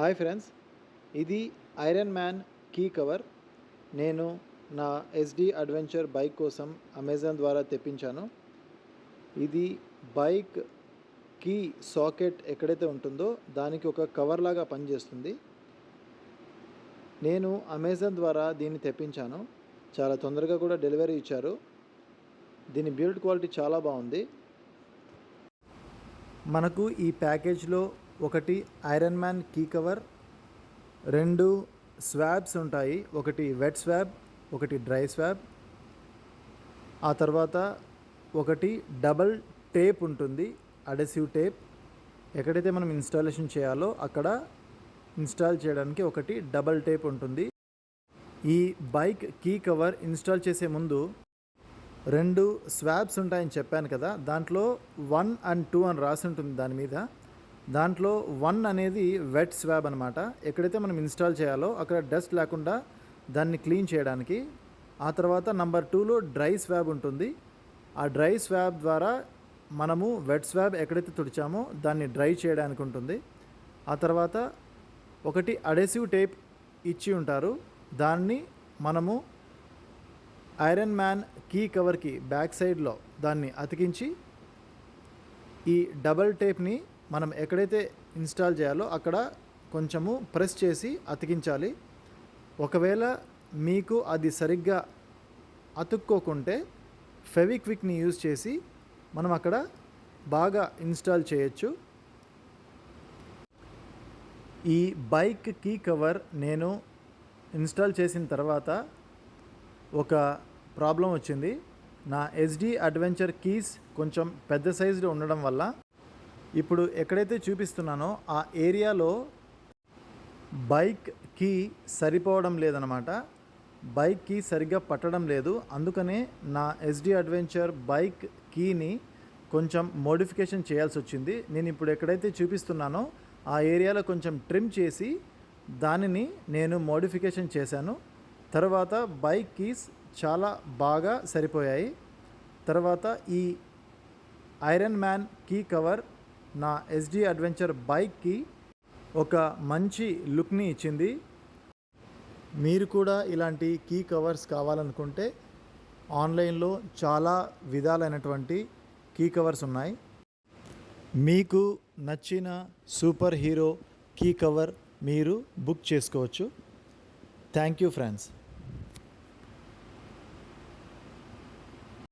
Hi friends, ఇది iron man key cover. నేను నా ఎస్డి అడ్వెంచర్ బైక్ కోసం అమెజాన్ ద్వారా తెప్పించాను. ఇది బైక్ కీ సాకెట్ ఎక్కడైతే ఉంటుందో దానికి ఒక కవర్ లాగా పనిచేస్తుంది. నేను అమెజాన్ ద్వారా దీన్ని తెప్పించాను. చాలా తొందరగా కూడా డెలివరీ ఇచ్చారు. దీని బిల్డ్ క్వాలిటీ చాలా బాగుంది. మనకు ఈ ప్యాకేజ్లో ఒకటి iron man key cover, 2 swabs ఉంటాయి. ఒకటి వెట్ స్వాబ్, ఒకటి డ్రై స్వాబ్. ఆ తర్వాత ఒకటి డబల్ టేప్ ఉంటుంది, అడెసివ్ టేప్. ఎక్కడైతే మనం ఇన్స్టాలేషన్ చేయాలో అక్కడ ఇన్స్టాల్ చేయడానికి ఒకటి డబల్ టేప్ ఉంటుంది. ఈ బైక్ కీ కవర్ ఇన్స్టాల్ చేసే ముందు 2 స్వాబ్స్ ఉంటాయని చెప్పాను కదా, దాంట్లో 1 and 2 అని రాసి ఉంటుంది దాని మీద. దాంట్లో 1 అనేది వెట్ స్వాబ్ అనమాట. ఎక్కడైతే మనం ఇన్స్టాల్ చేయాలో అక్కడ డస్ట్ లేకుండా దాన్ని క్లీన్ చేయడానికి. ఆ తర్వాత నంబర్ 2లో డ్రై స్వాబ్ ఉంటుంది. ఆ డ్రై స్వాబ్ ద్వారా మనము వెట్ స్వాబ్ ఎక్కడైతే తుడిచామో దాన్ని డ్రై చేయడానికి ఉంటుంది. ఆ తర్వాత ఒకటి అడెసివ్ టేప్ ఇచ్చి ఉంటారు. దాన్ని మనము ఐరన్ మ్యాన్ కీ కవర్కి బ్యాక్ సైడ్లో దాన్ని అతికించి ఈ డబల్ టేప్ని మనం ఎక్కడైతే ఇన్స్టాల్ చేయాలో అక్కడ కొంచెము ప్రెస్ చేసి అతికించాలి. ఒకవేళ మీకు అది సరిగ్గా అతుక్కోకుంటే ఫెవిక్విక్ని యూజ్ చేసి మనం అక్కడ బాగా ఇన్స్టాల్ చేయొచ్చు. ఈ బైక్ కీ కవర్ నేను ఇన్స్టాల్ చేసిన తర్వాత ఒక ప్రాబ్లం వచ్చింది. నా ఎస్డి అడ్వెంచర్ కీస్ కొంచెం పెద్ద సైజులో ఉండడం వల్ల ఇప్పుడు ఎక్కడైతే చూపిస్తున్నానో ఆ ఏరియాలో బైక్ కీ సరిపోవడం లేదనమాట. బైక్ కీ సరిగ్గా పట్టడం లేదు. అందుకనే నా ఎస్డి అడ్వెంచర్ బైక్ కీని కొంచెం మోడిఫికేషన్ చేయాల్సి వచ్చింది. నేను ఇప్పుడు ఎక్కడైతే చూపిస్తున్నానో ఆ ఏరియాలో కొంచెం ట్రిమ్ చేసి దానిని నేను మోడిఫికేషన్ చేశాను. తర్వాత బైక్ కీస్ చాలా బాగా సరిపోయాయి. తర్వాత ఈ ఐరన్ మ్యాన్ కీ కవర్ నా ఎస్డి అడ్వెంచర్ బైక్కి ఒక మంచి లుక్ని ఇచ్చింది. మీరు కూడా ఇలాంటి కీ కవర్స్ కావాలనుకుంటే ఆన్లైన్లో చాలా విధాలైనటువంటి కీ కవర్స్ ఉన్నాయి. మీకు నచ్చిన సూపర్ హీరో కీ కవర్ మీరు బుక్ చేసుకోవచ్చు. Thank you friends.